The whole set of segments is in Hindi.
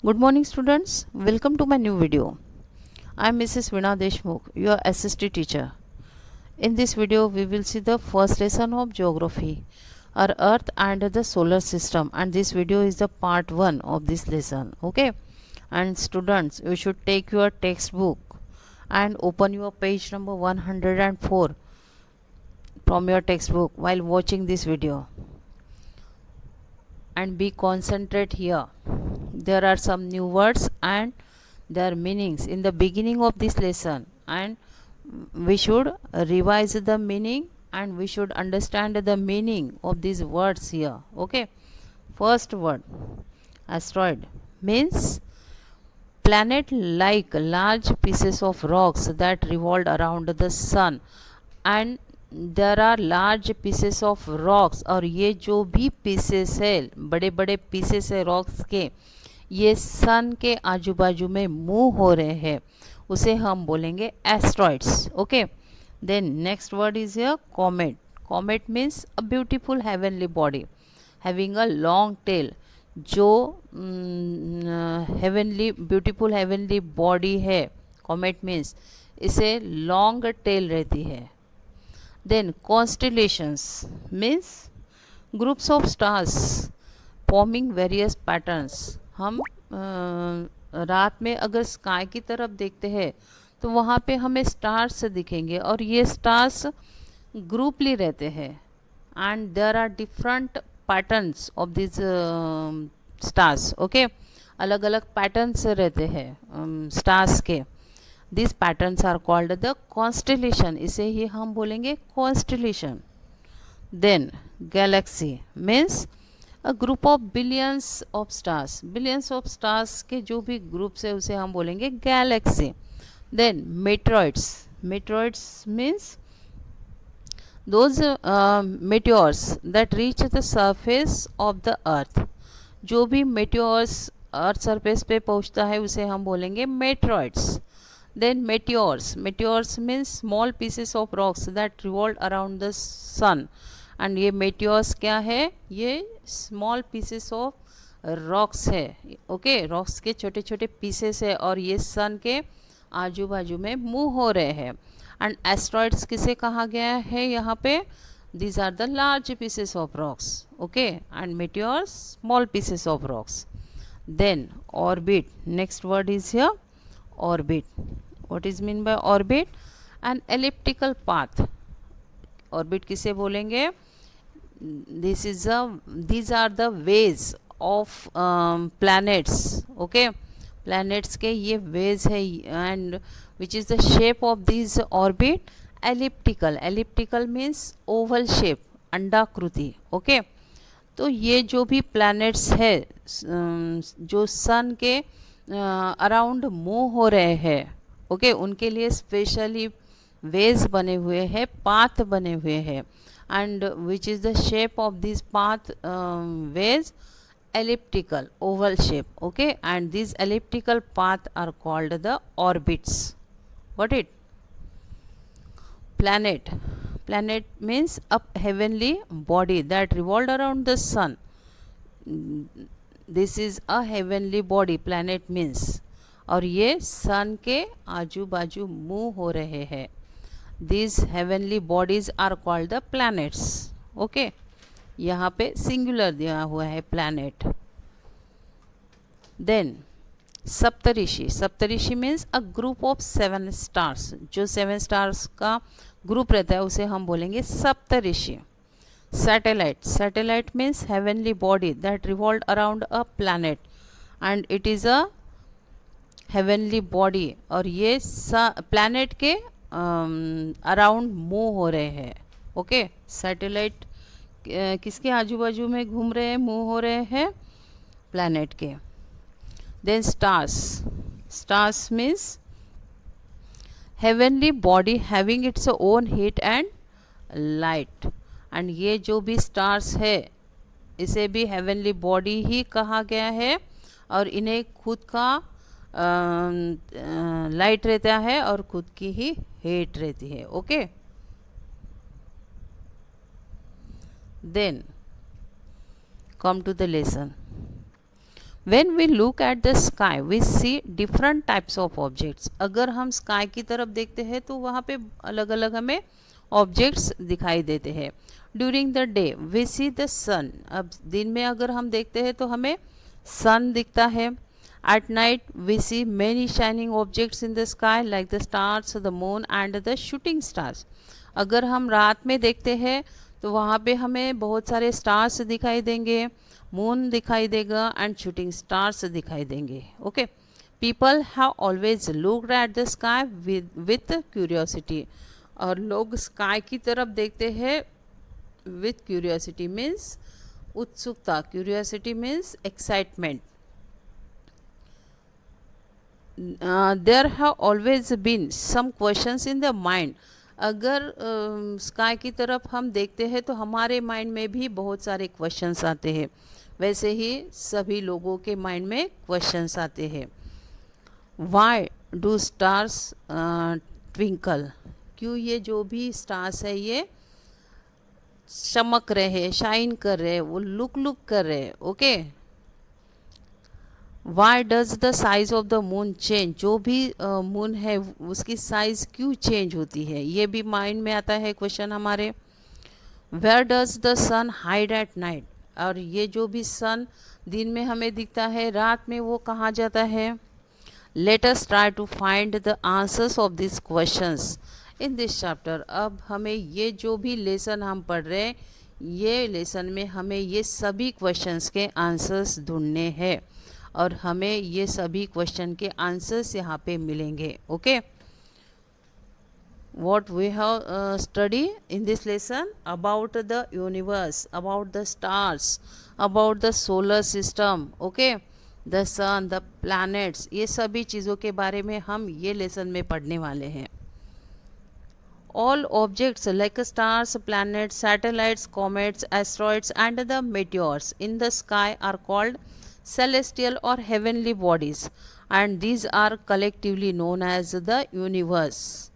Good morning students, welcome to my new video. I am Mrs. Veena Deshmukh, your assistant teacher. In this video we will see the first lesson of geography, our earth and the solar system, and this video is the part 1 of this lesson. Okay, and students, you should take your textbook and open your page number 104 from your textbook while watching this video, and be concentrate here. There are some new words and their meanings in the beginning of this lesson, and we should revise the meaning and we should understand the meaning of these words here. Okay, first word, asteroid, means planet like large pieces of rocks that revolve around the sun, and there are large pieces of rocks, और ये जो भी pieces है, बड़े बड़े pieces है rocks के, ये सन के आजू बाजू में मूव हो रहे हैं, उसे हम बोलेंगे asteroids. Okay, then next word is here comet. Comet means a beautiful heavenly body having a long tail. जो हेवनली ब्यूटीफुल हेवनली बॉडी है, कॉमेट मीन्स इसे लॉन्ग टेल रहती है. Then constellations means groups of stars forming various patterns. हम रात में अगर स्काई की तरफ देखते हैं तो वहाँ पे हमें स्टार्स दिखेंगे, और ये स्टार्स ग्रुपली रहते हैं, and there are different patterns of this stars. Okay, अलग अलग पैटर्न्स रहते हैं स्टार्स के. This patterns are called the constellation. इसे ही हम बोलेंगे constellation. Then galaxy means a group of billions of stars. Billions of stars के जो भी ग्रुप्स है उसे हम बोलेंगे galaxy. Then meteoroids. Meteoroids means those meteors that reach the surface of the earth. जो भी मेट्योर्स अर्थ सरफेस पे पहुंचता है उसे हम बोलेंगे meteoroids. Then meteors. Meteors means small pieces of rocks that revolve around the sun. And ये मेट्योर्स क्या है? ये स्मॉल पीसेस ऑफ रॉक्स है. ओके, रॉक्स के छोटे छोटे पीसेस है और ये सन के आजू बाजू में मूव हो रहे हैं. एंड एस्ट्रॉइड्स किसे कहा गया है यहाँ पे? These are the large pieces of rocks. Okay, and meteors small pieces of rocks. Then orbit. Next word is here orbit. What is mean by orbit? An elliptical path. Orbit किसे बोलेंगे? these are the ways of planets. okay, planets के ये ways है, and which is the shape of these orbit? elliptical. elliptical means oval shape, अंडाकृति. ओके, तो ये जो भी planets है जो sun के अराउंड मूव हो रहे हैं, ओके, उनके लिए स्पेशली वेज बने हुए हैं, पाथ बने हुए हैं, and which is the shape of this path ways? elliptical, oval shape. okay, and these elliptical path are called the orbits. Got it? Planet. Planet means a heavenly body that revolve around the sun. This is a heavenly body, planet means, और ये सन के आजू बाजू मूव हो रहे हैं. These heavenly bodies are called the planets. okay, यहाँ पे सिंगुलर दिया हुआ है planet. then Saptarishi. Saptarishi means a group of 7 stars. जो 7 स्टार्स का ग्रुप रहता है उसे हम बोलेंगे Saptarishi. Satellite. Satellite means heavenly body that revolve around a planet, and it is a heavenly body, और ये प्लैनेट के अराउंड मूव हो रहे हैं. ओके, सैटेलाइट किसके आजू बाजू में घूम रहे हैं, मूव हो रहे हैं? प्लैनेट के. Then stars. Stars means heavenly body having its own heat and light. And ये जो भी स्टार्स है इसे भी हेवनली बॉडी ही कहा गया है, और इन्हें खुद का लाइट रहता है और खुद की ही हीट रहती है. Okay, then come to the lesson. When we look at the sky, we see different types of objects. अगर हम sky की तरफ देखते हैं तो वहाँ पे अलग अलग हमें objects दिखाई देते हैं. During the day, we see the sun. अब दिन में अगर हम देखते हैं तो हमें sun दिखता है. At night, we see many shining objects in the sky like the stars, the moon and the shooting stars. अगर हम रात में देखते हैं तो वहाँ पे हमें बहुत सारे स्टार्स दिखाई देंगे, मून दिखाई देगा एंड शूटिंग स्टार्स दिखाई देंगे. Okay, people have always looked at the sky with curiosity. और लोग स्काई की तरफ देखते हैं विथ क्यूरियोसिटी मीन्स उत्सुकता. Curiosity means excitement. There have always been some questions in the mind. अगर स्काई की तरफ हम देखते हैं तो हमारे माइंड में भी बहुत सारे क्वेश्चंस आते हैं. वैसे ही सभी लोगों के माइंड में क्वेश्चंस आते हैं. Why do stars twinkle. क्यों ये जो भी स्टार्स है ये चमक रहे हैं, शाइन कर रहे हैं, वो लुक कर रहे हैं. Okay. Why does the size of the moon change. जो भी मून है उसकी साइज क्यों चेंज होती है, ये भी माइंड में आता है क्वेश्चन हमारे. Where does the sun hide at night. और ये जो भी सन दिन में हमें दिखता है, रात में वो कहाँ जाता है. Let us try to find the answers of this questions in this chapter. अब हमें ये जो भी लेसन हम पढ़ रहे हैं, ये लेसन में हमें ये सभी क्वेश्चंस के आंसर्स ढूंढने हैं और हमें ये सभी क्वेश्चन के आंसर्स यहाँ पे मिलेंगे. Okay. What we have studied in this lesson about the universe, about the stars, about the solar system, okay, the sun, the planets, ये सभी चीज़ों के बारे में हम ये लेसन में पढ़ने वाले हैं. All objects like stars, planets, satellites, comets, asteroids and the meteors in the sky are called celestial or heavenly bodies, and these are collectively known as the universe.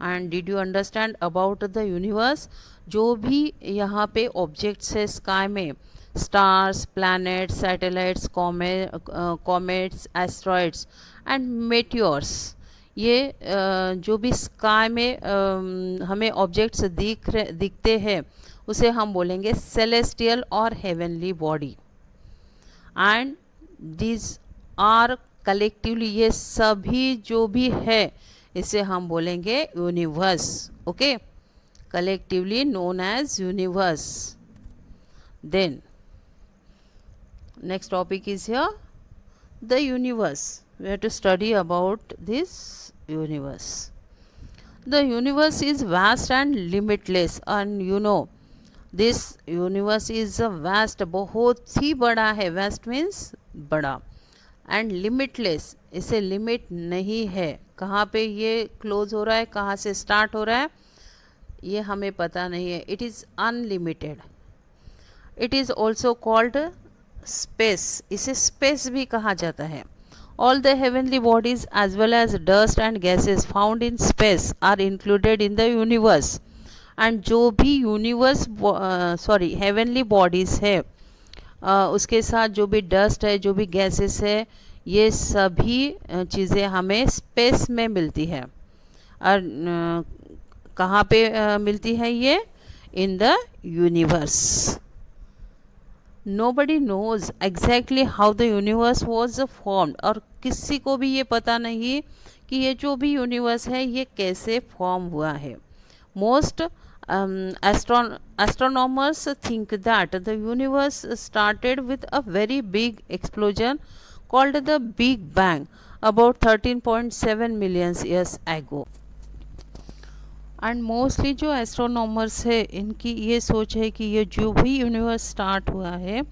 And did you understand about the universe. जो भी यहाँ पे ऑब्जेक्ट्स है स्काई में, stars, planets, satellites, comets, asteroids and meteors, ये जो भी स्काई में हमें ऑब्जेक्ट्स दिखते हैं उसे हम बोलेंगे सेलेस्टियल और heavenly body. And these are collectively, ये सभी जो भी है इसे हम बोलेंगे universe. Okay, collectively known as universe. Then next topic is here the universe. We have to study about this universe. The universe is vast and limitless. And you know this universe is vast, बहुत ही बड़ा है. वास्ट मीन्स बड़ा. एंड लिमिटलेस, इसे लिमिट नहीं है. कहाँ पे ये क्लोज हो रहा है, कहाँ से स्टार्ट हो रहा है, ये हमें पता नहीं है. It is unlimited. It is also called space. इसे स्पेस भी कहा जाता है. All the heavenly bodies as well as dust and gases found in space are included in the universe. And जो भी यूनिवर्स हेवनली बॉडीज है, उसके साथ जो भी डस्ट है, जो भी गैसेस है, ये सभी चीज़ें हमें स्पेस में मिलती है. और कहाँ पे मिलती है ये? In the universe. Nobody knows exactly how the universe was formed. और किसी को भी ये पता नहीं कि ये जो भी यूनिवर्स है ये कैसे फॉर्म हुआ है. Most astronomers think that the universe started with a very big explosion called the Big Bang about 13.7 million years ago. And mostly जो एस्ट्रोनॉमर्स है इनकी ये सोच है कि ये जो भी यूनिवर्स स्टार्ट हुआ है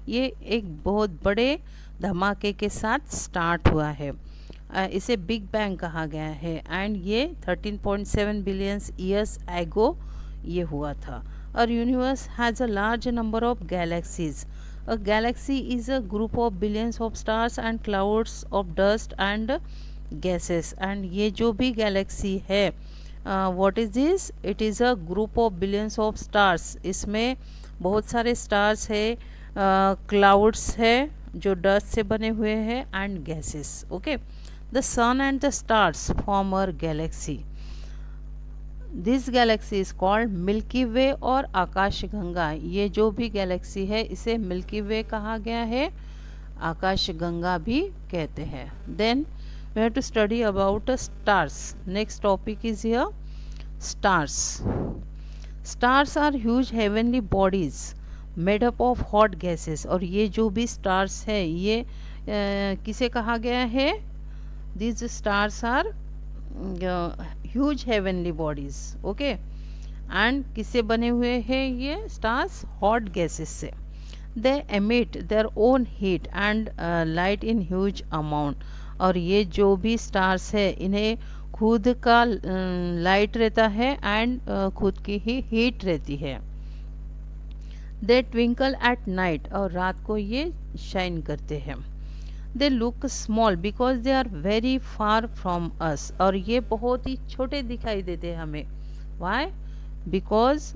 ये एक बहुत बड़े धमाके के साथ स्टार्ट हुआ है. इसे बिग बैंग कहा गया है. एंड ये 13.7 बिलियन ईयर्स एगो ये हुआ था. और universe has a large number of galaxies. A galaxy is a group of billions of stars and clouds of dust and gases. And ये जो भी गैलेक्सी है, what is this? It is a group of billions of stars. इसमें बहुत सारे स्टार्स है, क्लाउड्स है जो डस्ट से बने हुए हैं, and gases. Okay, the sun and the stars form our galaxy. This galaxy is called Milky Way और आकाश गंगा. ये जो भी गैलेक्सी है इसे मिल्की वे कहा गया है, आकाश गंगा भी कहते हैं. Then we have to study about stars. Next topic is here stars. Stars are huge heavenly bodies made up of hot gases. और ये जो भी स्टार्स है ये किसे कहा गया है? these stars are huge heavenly bodies. Okay, and किससे बने हुए हैं ये स्टार्स? हॉट गैसेस से. दे emit their own heat and light in huge amount. और ये जो भी स्टार्स है इन्हें खुद का लाइट रहता है एंड खुद की ही हीट रहती है. They twinkle at night. और रात को ये शाइन करते हैं. They look small because they are very far from us. और ये बहुत ही छोटे दिखाई देते हैं हमें. Why? Because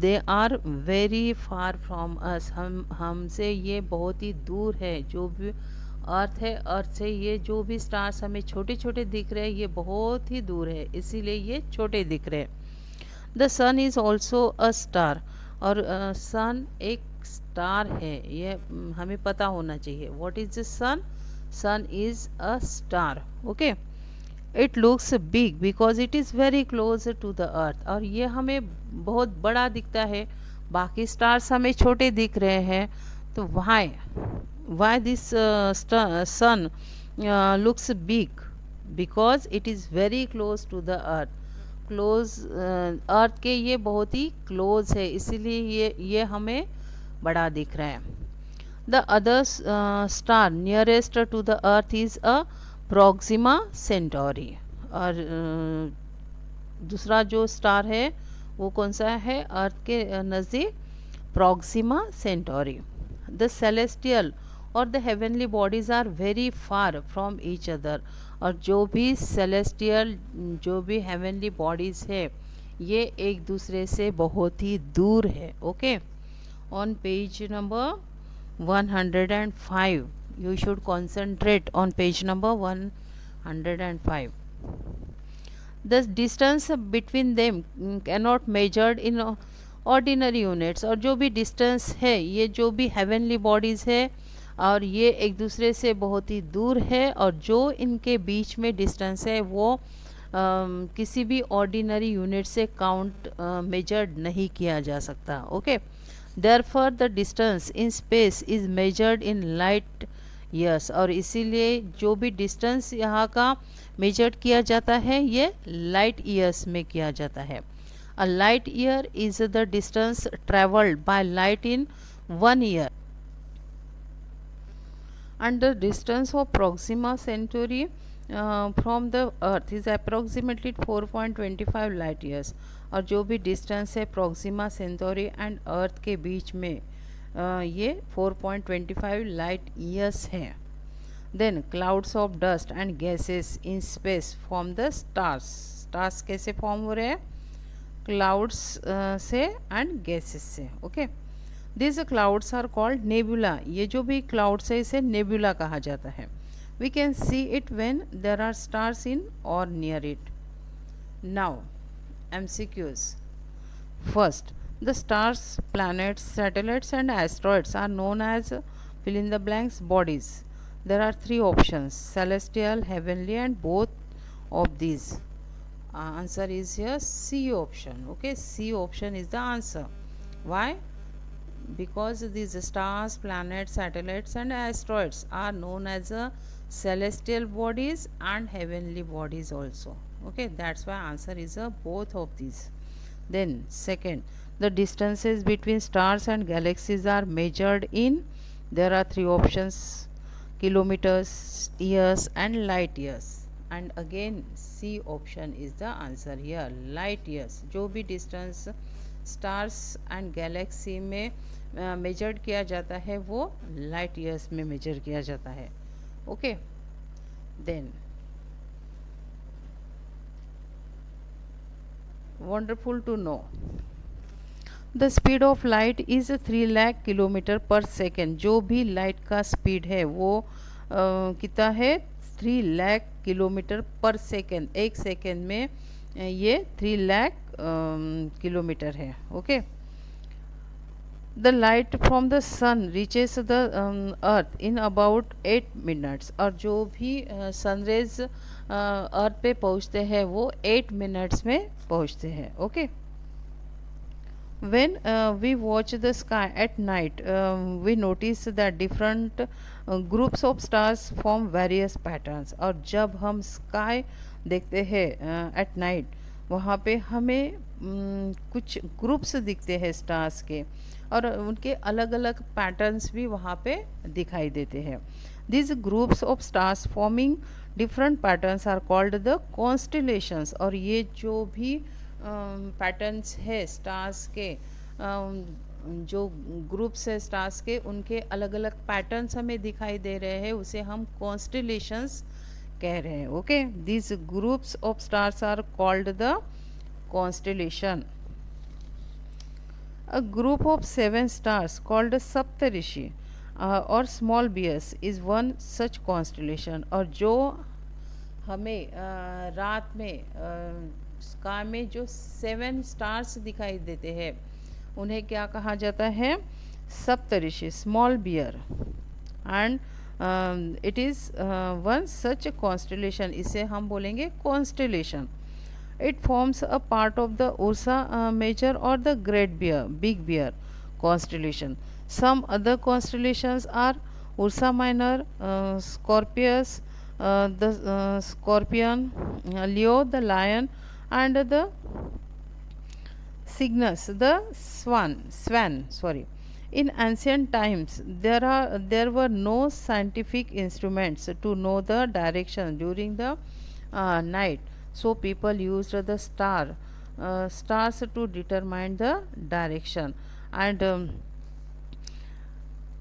they are very far from us. हमसे ये बहुत ही दूर है. जो भी अर्थ है, अर्थ से ये जो भी स्टार्स हमें छोटे छोटे दिख रहे हैं ये बहुत ही दूर है, इसीलिए ये छोटे दिख रहे हैं. The sun is also a star. और सन एक स्टार है, ये हमें पता होना चाहिए. What is the sun? Sun is a star. Okay, it looks big because it is very close to the earth. और ये हमें बहुत बड़ा दिखता है, बाकी स्टार्स हमें छोटे दिख रहे हैं. तो why this sun looks big? Because it is very close to the earth. Close, earth के ये बहुत ही क्लोज है, इसीलिए ये हमें बड़ा दिख रहा है. The other star nearest to the earth is a Proxima Centauri. और दूसरा जो स्टार है वो कौन सा है अर्थ के नज़दीक? Proxima Centauri. द सेलेस्टियल और the heavenly bodies are very far from each other. और जो भी सेलेस्टियल, जो भी हेवनली बॉडीज़ है ये एक दूसरे से बहुत ही दूर है. Okay, on page number 105 you should concentrate on page number 105. the distance between them cannot measured in ordinary units. और जो भी डिस्टेंस है, ये जो भी हेवनली बॉडीज़ है और ये एक दूसरे से बहुत ही दूर है, और जो इनके बीच में डिस्टेंस है वो किसी भी ऑर्डिनरी यूनिट से काउंट मेजर्ड नहीं किया जा सकता. Okay, therefore the distance in space is measured in light years. और इसीलिए जो भी डिस्टेंस यहाँ का मेजर्ड किया जाता है ये लाइट ईयर्स में किया जाता है. A light year is the distance travelled by light in 1 year. And the distance of Proxima Centauri from the earth is approximately 4.25 light years. और जो भी डिस्टेंस है प्रोक्सिमा सेंटोरी एंड अर्थ के बीच में ये 4.25 लाइट ईयर्स हैं. Then clouds of dust and gases in space form the stars. Stars कैसे फॉर्म हो रहे हैं? क्लाउड्स से एंड गैसेस से. Okay, this clouds are called nebula. ये जो भी क्लाउड्स है इसे नेबुला कहा जाता है. We can see it when there are stars in और near it. Now MCQs. First, the stars, planets, satellites and asteroids are known as fill in the blanks bodies. There are 3 options: celestial, heavenly and both of these. Answer is here C option. Okay, C option is the answer. Why? Because these stars, planets, satellites and asteroids are known as celestial bodies and heavenly bodies also. Okay, that's why answer is both of these. Then second, the distances between stars and galaxies are measured in, there are 3 options: kilometers, years and light years. And again C option is the answer here, light years. जो भी distance stars and galaxy में measured किया जाता है वो light years में measure किया जाता है. Okay, then wonderful to know. The speed of light is 3 lakh kilometre per second. जो भी लाइट का स्पीड है वो कितना है, 3 लाख किलोमीटर पर सेकेंड। एक सेकेंड में ये 3 लाख किलोमीटर है। Okay. The light from the sun reaches the earth in about 8 minutes. और जो भी सनरेज अर्थ पे पहुँचते हैं वो 8 मिनट्स में पहुँचते हैं। Okay. When we watch the sky at night, we notice that different groups of stars form various patterns। और जब हम स्काई देखते हैं एट नाइट, वहाँ पे हमें कुछ ग्रुप्स दिखते हैं स्टार्स के, और उनके अलग अलग पैटर्न्स भी वहाँ पे दिखाई देते हैं। These groups of stars forming different patterns are called the constellations। और ये जो भी पैटर्न्स है स्टार्स के, जो ग्रुप्स है स्टार्स के, उनके अलग अलग पैटर्न्स हमें दिखाई दे रहे हैं, उसे हम कॉन्स्टेलेशंस कह रहे हैं। Okay. This groups of stars are called the constellation. A group of 7 stars called Saptarishi or small bears is one such constellation। और जो हमें रात में स्काई में जो 7 स्टार्स दिखाई देते हैं उन्हें क्या कहा जाता है, Saptarishi, small bear. And it is one such constellation. इसे हम बोलेंगे constellation. It forms a part of the Ursa Major or the Great Bear, Big Bear constellation. Some other constellations are Ursa Minor, Scorpius, the Scorpion, Leo the Lion, and the Cygnus the Swan. Sorry. In ancient times, there were no scientific instruments to know the direction during the night. So people used the stars to determine the direction। And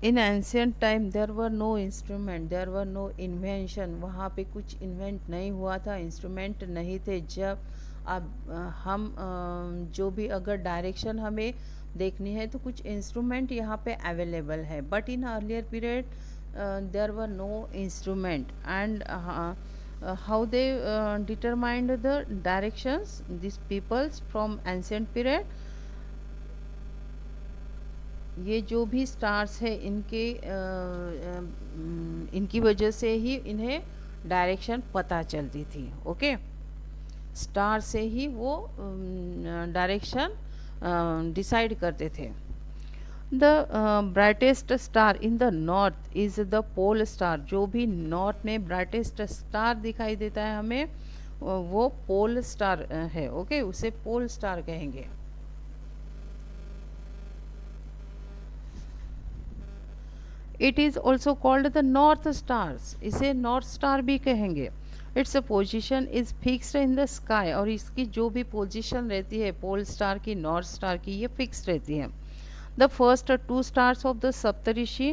in ancient time there were no instrument, there were no invention। वहाँ पे कुछ इन्वेंट नहीं हुआ था, इंस्ट्रूमेंट नहीं थे। जब अब हम जो भी अगर डायरेक्शन हमें देखनी है तो कुछ इंस्ट्रूमेंट यहाँ पे अवेलेबल है। But in earlier period there were no instrument. And how they determined the directions, these peoples from ancient period, ये जो भी स्टार्स है इनकी वजह से ही इन्हें डायरेक्शन पता चलती थी। ओके। स्टार से ही वो डायरेक्शन डिसाइड करते थे। The brightest star in the north is the pole star. जो भी नॉर्थ में ब्राइटेस्ट स्टार दिखाई देता है हमें वो पोल स्टार है। ओके। उसे पोल स्टार कहेंगे। It is also called the north stars. इसे नॉर्थ स्टार भी कहेंगे। Its position is fixed in the sky. और इसकी जो भी पोजिशन रहती है पोल स्टार की, नॉर्थ स्टार की, ये फिक्स रहती है। The first 2 stars of the Saptarishi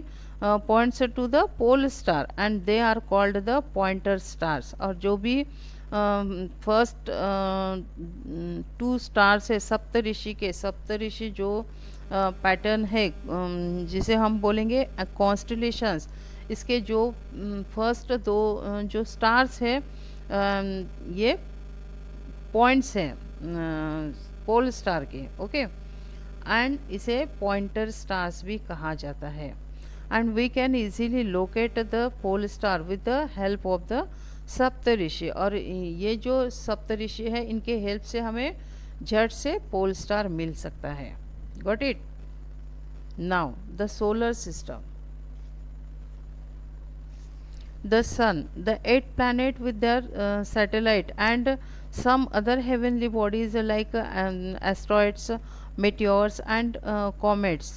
points to the pole star and they are called the pointer stars। और जो भी फर्स्ट 2 स्टार्स है सप्तऋषि के, सप्तऋषि जो पैटर्न है जिसे हम बोलेंगे कॉन्स्टेलेशंस, इसके जो फर्स्ट 2 जो स्टार्स है ये पॉइंट्स हैं पोल स्टार के। ओके। एंड इसे पॉइंटर स्टार्स भी कहा जाता है। And we can easily locate the pole star with the help of the Saptarishi. और ये जो सप्तऋषि है इनके हेल्प से हमें झट से पोल स्टार मिल सकता है। Got it. Now the solar system. The sun, the 8 planets with their satellite and some other heavenly bodies like asteroids, meteors and comets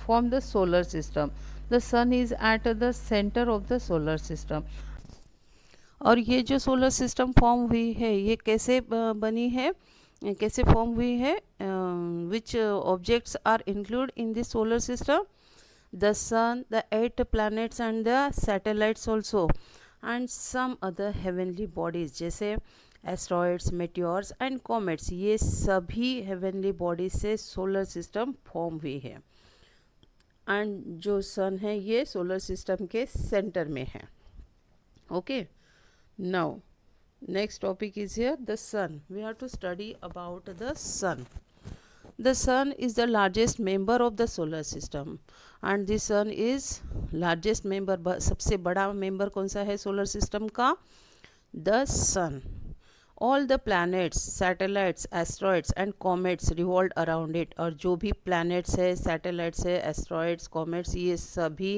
form the solar system। The sun is at the center of the solar system। और ये जो सोलर सिस्टम फॉर्म हुई है ये कैसे बनी है, कैसे फॉर्म हुई है, which objects are include in this solar system, the sun, the 8 planets and the satellites also and some other heavenly bodies। जैसे एस्ट्रॉइड्स, मेटियोर्स एंड कॉमेट्स, ये सभी हेवनली बॉडी से सोलर सिस्टम फॉर्म हुई है। एंड जो सन है ये सोलर सिस्टम के सेंटर में है। Okay, now next topic is here the sun. We have to study about the sun. The sun is the largest member of the solar system and the sun is largest member. सबसे बड़ा member कौन सा है solar system का? The sun. All the planets, satellites, asteroids and comets revolve around it. और जो भी planets है, satellites है, asteroids, comets, ये सभी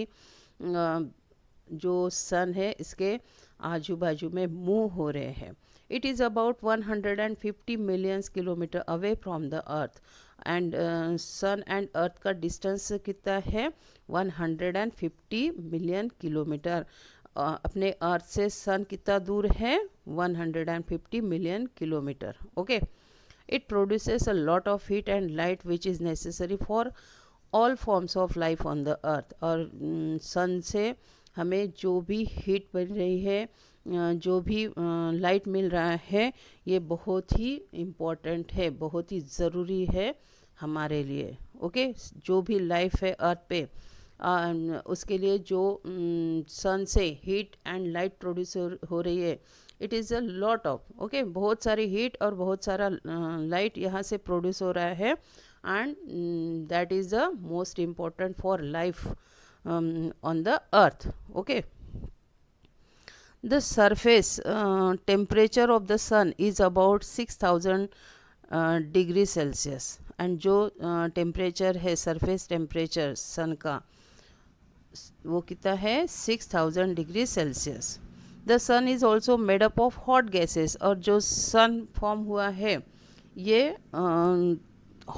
जो सन है इसके आजू बाजू में मूव हो रहे हैं। It is about 150 millions kilometre away from the earth and sun and earth का डिस्टेंस कितना है? 150 मिलियन किलोमीटर। अपने अर्थ से सन कितना दूर है? 150 million kilometre. Okay, it produces a lot of heat and light which is necessary for all forms of life on the earth. और सन से हमें जो भी हीट बन रही है, जो भी लाइट मिल रहा है, ये बहुत ही इम्पोर्टेंट है, बहुत ही ज़रूरी है हमारे लिए। ओके, जो भी लाइफ है अर्थ पे, उसके लिए जो सन से हीट एंड लाइट प्रोड्यूस हो रही है, it is a lot of, okay, बहुत सारी हीट और बहुत सारा लाइट यहाँ से प्रोड्यूस हो रहा है and that is the most important for life on the earth. Okay, the surface temperature of the sun is about 6000 degree Celsius and जो temperature है, surface temperature sun का, वो कितना है? 6000 degree Celsius. The sun is also made up of hot gases. और जो sun form हुआ है ये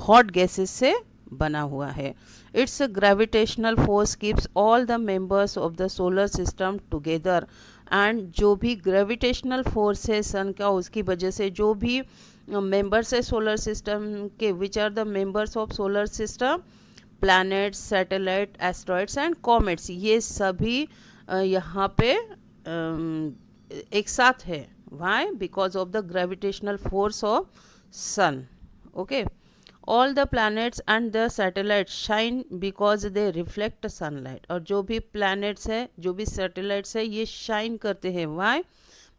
hot gases से बना हुआ है। It's gravitational force keeps all the members of the solar system together and जो भी ग्रेविटेशनल फोर्स है सन का, उसकी वजह से जो भी मेंबर्स है सोलर सिस्टम के, which are the members of solar system, planets, satellite, asteroids and comets, ये सभी यहाँ पे एक साथ है। Why? Because of the gravitational force of sun. Okay, all the planets and the satellites shine because they reflect sunlight. और जो भी planets है, जो भी satellites है, ये shine करते हैं। why?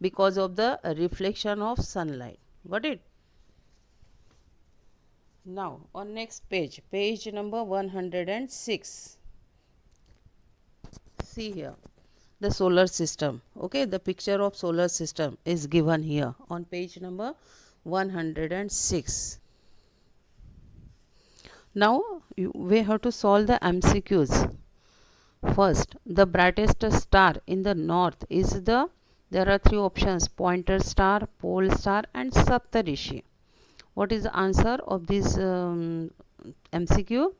because of the reflection of sunlight. got it? now on next page, page number 106, see here the solar system. okay, the picture of solar system is given here on page number 106. Now we have to solve the MCQs. First, the brightest star in the north is there are three options: pointer star, pole star and Saptarishi. What is the answer of this MCQ?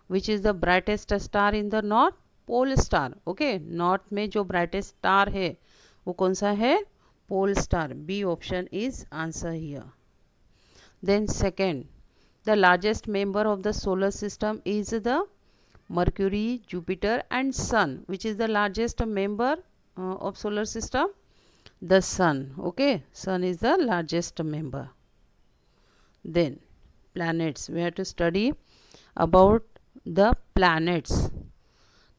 Which is the brightest star in the north? Pole star. Okay, north में जो brightest star है वो कौन सा है? Pole star. B option is answer here. Then second, the largest member of the solar system is the Mercury, Jupiter and Sun. Which is the largest member of solar system? The Sun. Okay, Sun is the largest member. Then planets. We have to study about the planets.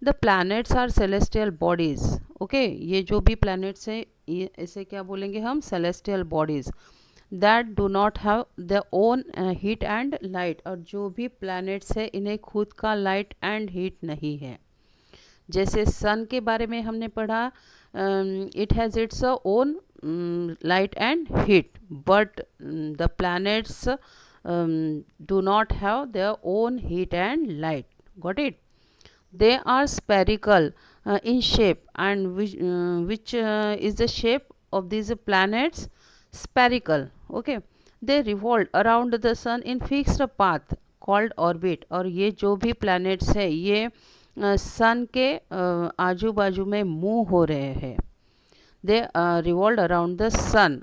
The planets are celestial bodies. Okay, ये जो भी planets हैं, ये इसे क्या बोलेंगे हम? Celestial bodies that do not have their own heat and light. और जो भी planets है इन्हें खुद का light and heat नहीं है। जैसे sun के बारे में हमने पढ़ा, it has its own light and heat, but the planets do not have their own heat and light. got it? They are spherical in shape, and which is the shape of these planets? Spherical. Okay, they revolve around the sun in fixed path called orbit. और ये जो भी planets है ये सन के आजू बाजू में मूव हो रहे हैं। They revolve around the sun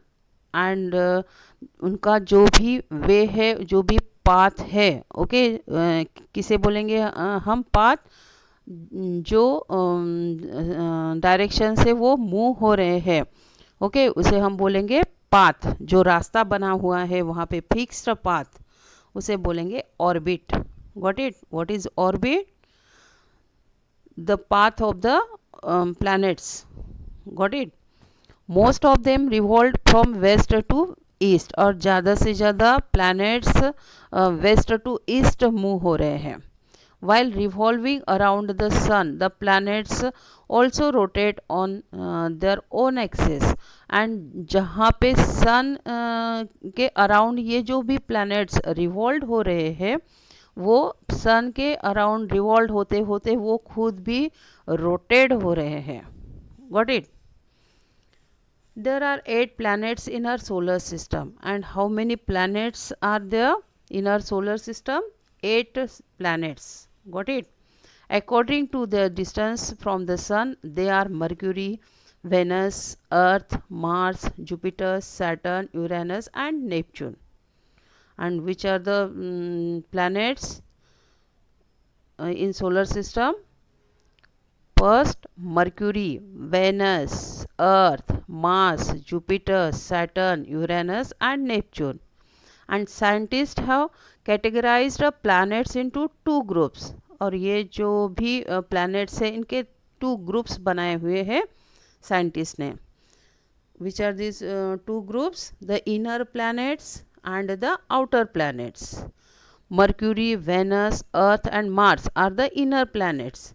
and उनका जो भी वे है, जो भी पाथ है, ओके, किसे बोलेंगे हम? पाथ, जो डायरेक्शन से वो मूव हो रहे हैं, ओके, उसे हम बोलेंगे पाथ, जो रास्ता बना हुआ है वहाँ पे फिक्स्ड पाथ, उसे बोलेंगे orbit. Got it? What is orbit? The path of the planets. Got it? Most of them revolve from west to east, और ज़्यादा से ज़्यादा planets west to east move हो रहे हैं. while revolving around the sun, the planets also rotate on their own axis. and जहाँ पे sun के अराउंड ये जो भी planets रिवॉल्व हो रहे हैं, वो सन के अराउंड रिवॉल्व होते होते वो खुद भी रोटेट हो रहे हैं. Got it? There are 8 planets in our solar system. And how many planets are there in our solar system? 8 planets. Got it? According to their distance from the sun, they are Mercury, Venus, Earth, Mars, Jupiter, Saturn, Uranus and Neptune. And which are the planets in solar system? First, Mercury, Venus, Earth, Mars, Jupiter, Saturn, Uranus and Neptune. And scientists have categorized planets into 2 groups. और ये जो भी planets है, इनके 2 groups बनाए हुए हैं साइंटिस्ट ने. Which are these 2 groups? The inner planets and the outer planets. Mercury, Venus, Earth and Mars are the inner planets.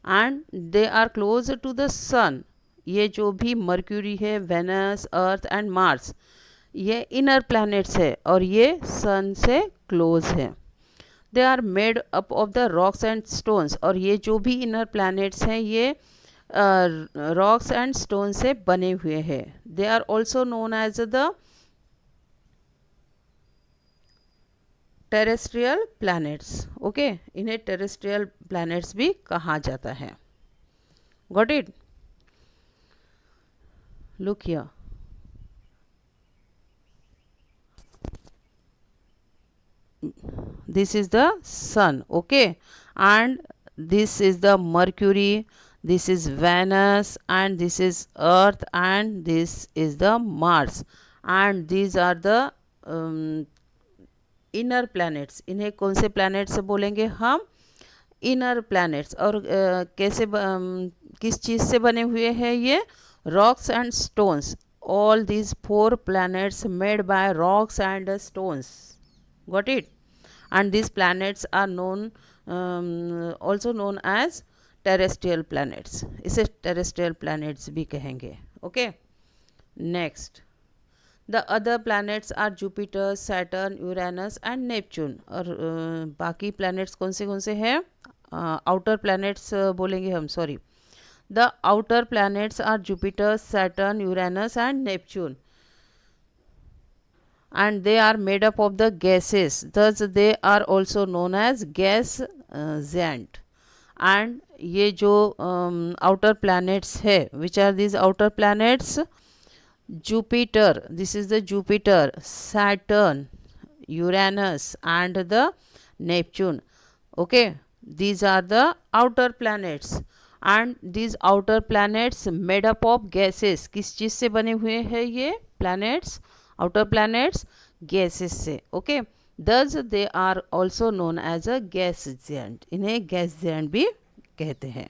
And they are close to the sun. ये जो भी मर्क्यूरी है, वेनस, अर्थ एंड मार्स, ये इनर प्लैनेट्स है और ये सन से क्लोज है. They are made up of the rocks and stones. और ये जो भी इनर प्लैनेट्स हैं, ये रॉक्स एंड स्टोन से बने हुए हैं. They are also known as the terrestrial planets. Okay, इन्हें टेरेस्ट्रियल प्लैनेट्स भी कहा जाता है. Got it? Look here. This is the sun. Okay, and this is the Mercury, this is Venus, and this is Earth, and this is the Mars, and these are the inner planets. इन्हें कौन से प्लैनेट्स बोलेंगे हम? Inner planets. और कैसे किस चीज़ से बने हुए हैं ये? Rocks and stones. All these 4 planets made by rocks and stones. Got it? And these planets are known also known as terrestrial planets. इसे terrestrial planets भी कहेंगे. Okay, next. The other planets are Jupiter, Saturn, Uranus and Neptune. और बाकी planets कौन से हैं? outer planets बोलेंगे हम, sorry. The outer planets are Jupiter, Saturn, Uranus and Neptune. And they are made up of the gases. Thus they are also known as gas giant. And ये जो outer planets है, which are these outer planets? Jupiter, this is the Jupiter, Saturn, Uranus and the Neptune. Okay, these are the outer planets. And these outer planets made up of gases. किस चीज़ से बने हुए हैं ये planets? Outer planets gases से. Okay, thus they are also known as a gas giant. इन्हें gas giant भी कहते हैं.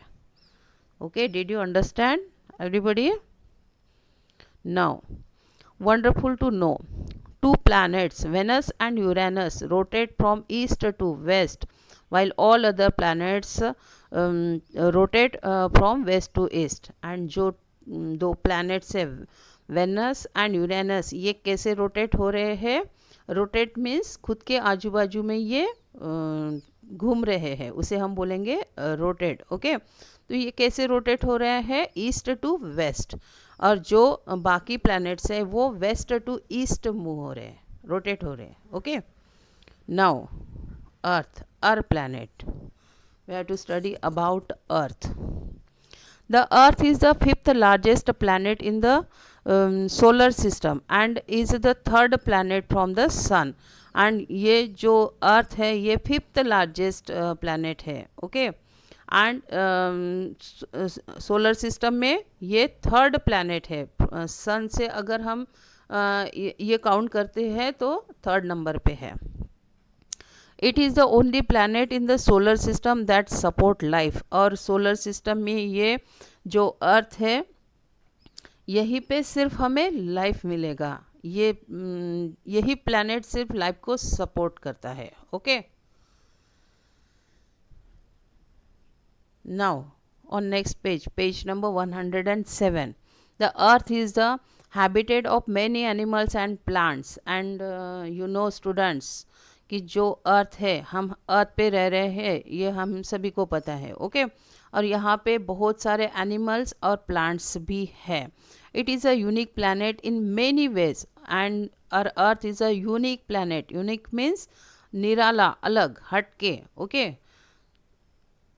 Okay, did you understand everybody? Now, wonderful to know, 2 planets, Venus and Uranus, rotate from east to west, while all other planets rotate from west to east. And जो 2 planets है, Venus and Uranus, ये कैसे rotate हो रहे हैं? Rotate means खुद के आजू बाजू में ये घूम रहे हैं, उसे हम बोलेंगे rotate. ओके, तो ये कैसे रोटेट हो रहा है? East to west. और जो बाकी प्लैनेट्स है वो वेस्ट टू ईस्ट मूव हो रहे हैं, रोटेट हो रहे हैं. Okay, now earth, our planet. We have to study about earth. The earth is the 5th largest planet in the solar system and is the 3rd planet from the sun. And ये जो अर्थ है ये 5th लार्जेस्ट प्लैनेट है. ओके, एंड सोलर सिस्टम में ये 3rd प्लैनेट है सन से अगर हम ये काउंट करते हैं तो थर्ड नंबर पे है. It is the only planet in the solar system that support life. और सोलर सिस्टम में ये जो अर्थ है यहीं पे सिर्फ हमें लाइफ मिलेगा. यही प्लैनेट सिर्फ लाइफ को सपोर्ट करता है. Okay. Now on next page, page number 107, the earth is the habitat of many animals and plants. And you know students कि जो अर्थ है, हम अर्थ पे रह रहे हैं, ये हम सभी को पता है. ओके. और यहाँ पे बहुत सारे एनिमल्स और प्लांट्स भी है. It is a unique planet in many ways and our earth is a unique planet. Unique means निराला, अलग, हट के. Okay.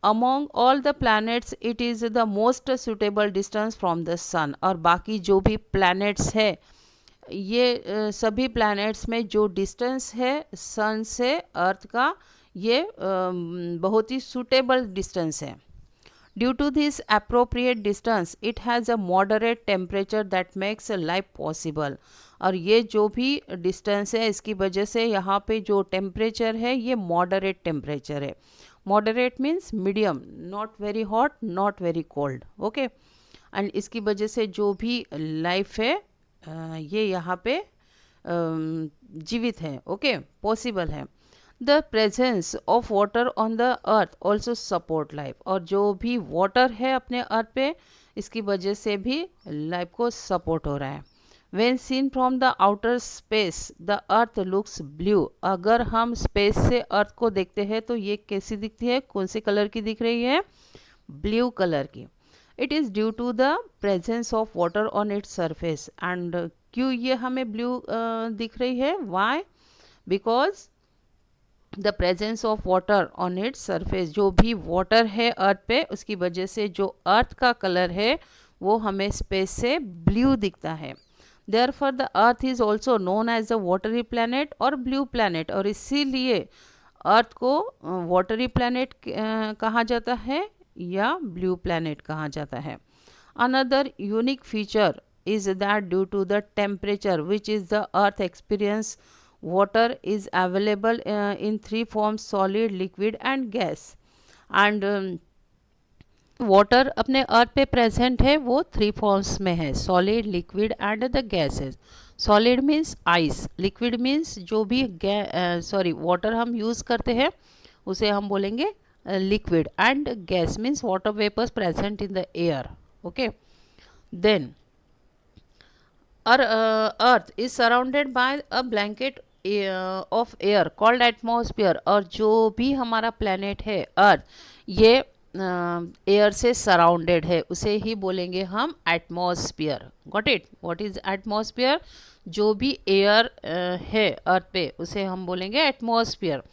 Among all the planets it is the most suitable distance from the sun. और बाकी जो भी planets है, ये सभी planets में जो distance है sun से earth का, ये बहुत ही suitable distance है. Due to this appropriate distance, it has a moderate temperature that makes life possible. और ये जो भी distance है, इसकी वजह से यहाँ पे जो temperature है, ये moderate temperature है. Moderate means medium, not very hot, not very cold. Okay. and इसकी वजह से जो भी life है ये यहाँ पे जीवित है. Okay. possible है. The presence of water on the earth also support life. और जो भी water है अपने earth पे, इसकी वजह से भी life को support हो रहा है. When seen from the outer space, the earth looks blue. अगर हम space से earth को देखते हैं तो ये कैसी दिखती है, कौन से कलर की दिख रही है, ब्लू कलर की. It is due to the presence of water on its surface. and क्यों ये हमें ब्लू दिख रही है, why? Because the presence of water on its surface. जो भी water है earth पे, उसकी वजह से जो earth का कलर है वो हमें space से blue दिखता है. Therefore the earth is also known as a watery planet or blue planet. और इसीलिए अर्थ को watery planet कहा जाता है या blue planet कहा जाता है. Another unique feature is that due to the temperature which is the earth experience, water is available in three forms: solid, liquid and gas. and water अपने अर्थ पे प्रेजेंट है, वो थ्री फॉर्म्स में है: solid, liquid and the gases. Solid means ice, liquid means जो भी वाटर हम यूज़ करते हैं उसे हम बोलेंगे liquid, and gas means water vapours present in the air. Okay. Then earth is surrounded by a blanket of air called atmosphere. और जो भी हमारा प्लेनेट है अर्थ, ये एयर से सराउंडेड है, उसे ही बोलेंगे हम atmosphere. Got it? What is atmosphere? जो भी एयर है अर्थ पे उसे हम बोलेंगे atmosphere.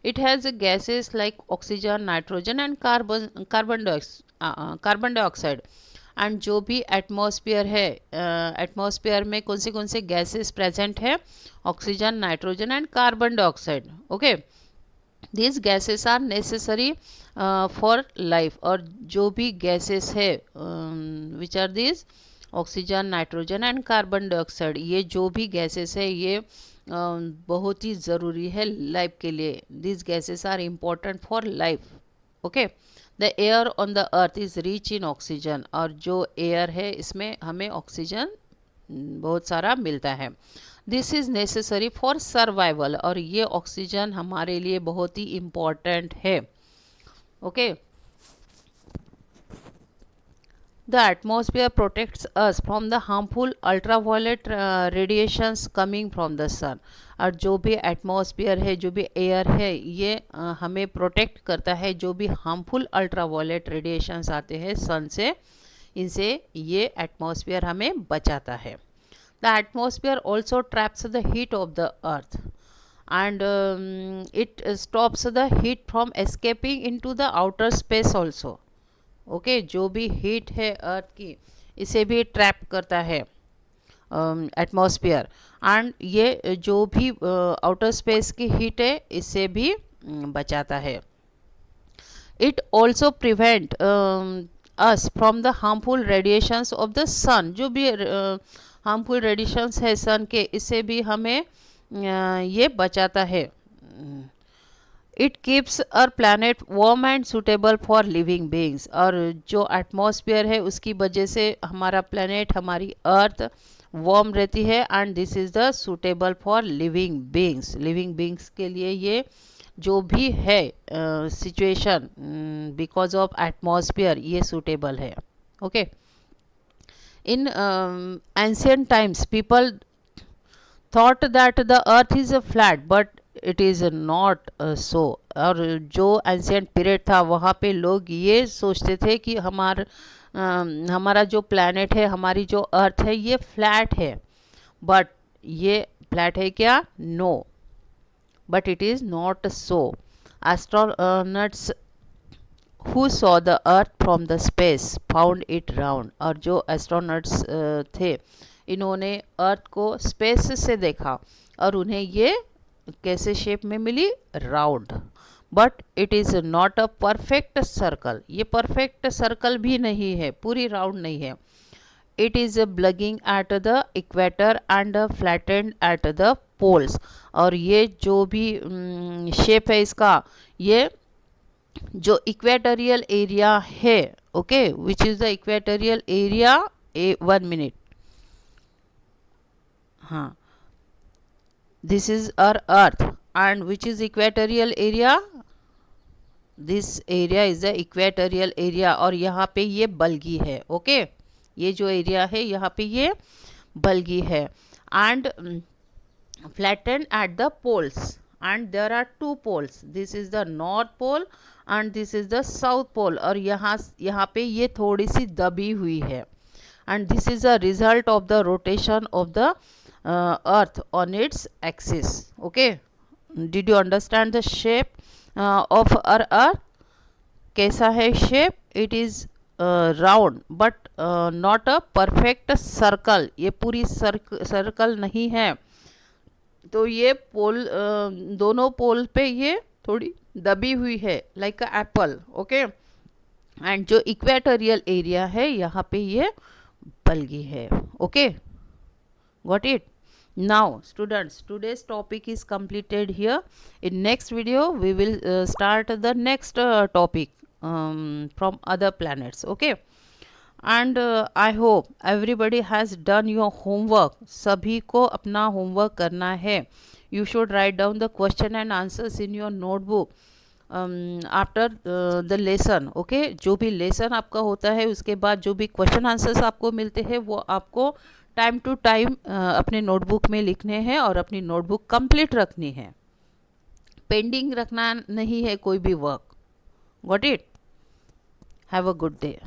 It has gases like oxygen, nitrogen and carbon dioxide. And जो भी एटमॉस्फेयर है, एटमॉस्फेयर में कौन से गैसेस प्रेजेंट है? Oxygen, nitrogen and carbon dioxide. Okay. These gases are necessary for life. और जो भी gases है, which are these? Oxygen, nitrogen and carbon dioxide. ये जो भी gases है ये बहुत ही ज़रूरी है लाइफ के लिए. These gases are important for life. Okay. The air on the earth is rich in oxygen. और जो air है इसमें हमें ऑक्सीजन बहुत सारा मिलता है. This is necessary for survival. और ये ऑक्सीजन हमारे लिए बहुत ही इम्पॉर्टेंट है. Okay. The atmosphere protects us from the harmful ultraviolet radiations coming from the sun. और जो भी एटमॉस्फेयर है, जो भी एयर है, ये हमें प्रोटेक्ट करता है जो भी हार्मफुल अल्ट्रावायलेट रेडिएशंस आते हैं सन से, इनसे ये एटमॉस्फेयर हमें बचाता है. The atmosphere also traps the heat of the earth, and it stops the heat from escaping into the outer space also. Okay. जो भी heat है earth की, इसे भी trap करता है atmosphere. and ये जो भी outer space की heat है, इससे भी बचाता है. It also prevent us from the harmful radiations of the sun. जो भी हार्मफुल रेडिएशंस है सन के, इससे भी हमें ये बचाता है. It keeps our planet warm and suitable for living beings. और जो एटमॉस्फेयर है उसकी वजह से हमारा प्लानट, हमारी अर्थ वार्म रहती है. And this is the suitable for living beings. Living beings के लिए ये जो भी है सिचुएशन बिकॉज ऑफ एटमॉस्फेयर, ये सूटेबल है. Okay. In ancient times people thought that the earth is a flat, but it is not सो. और जो एंशियंट पीरियड था वहाँ पे लोग ये सोचते थे कि हमारा जो प्लैनेट है, हमारी जो अर्थ है, ये फ्लैट है. बट ये फ्लैट है क्या? No. But it is not so. Astronauts who saw the earth from the space found it round. और जो एस्ट्रोनॉट्स थे, इन्होंने अर्थ को स्पेस से देखा और उन्हें ये कैसे शेप में मिली? Round. But it is not a perfect circle. ये परफेक्ट सर्कल भी नहीं है, पूरी राउंड नहीं है. It is bulging at the equator and flattened at the poles. और ये जो भी शेप है इसका, ये जो इक्वेटोरियल एरिया है, okay, which is the equatorial area, 1 minute. हाँ, this is our earth and which is equatorial area? This area is the equatorial area. और यहाँ पे ये बल्गी है. ओके, ये जो एरिया है यहाँ पे ये बल्गी है. And flattened at the poles. And there are 2 poles. This is the north pole and this is the south pole. और यहाँ पे ये थोड़ी सी दबी हुई है. And this is a result of the rotation of the earth on its axis. Okay, did you understand the shape of our earth? कैसा है shape? It is round but not a perfect circle. ये पूरी सर्कल नहीं है. तो ये पोल, दोनों पोल पे ये थोड़ी दबी हुई है, like a Apple. Okay. And जो इक्वेटोरियल एरिया है यहाँ पे ये बल्गी है. Okay, got it? Now students, today's topic is completed here. In next video we will start the next topic from other planets. Okay. And I hope everybody has done your homework. सभी को अपना होमवर्क करना है. You should write down the question and answers in your notebook after the lesson. Okay, जो भी लेसन आपका होता है उसके बाद जो भी क्वेश्चन आंसर्स आपको मिलते हैं वो आपको टाइम टू टाइम अपने नोटबुक में लिखने हैं और अपनी नोटबुक कंप्लीट रखनी है. पेंडिंग रखना नहीं है कोई भी work. Got it? Have a good day.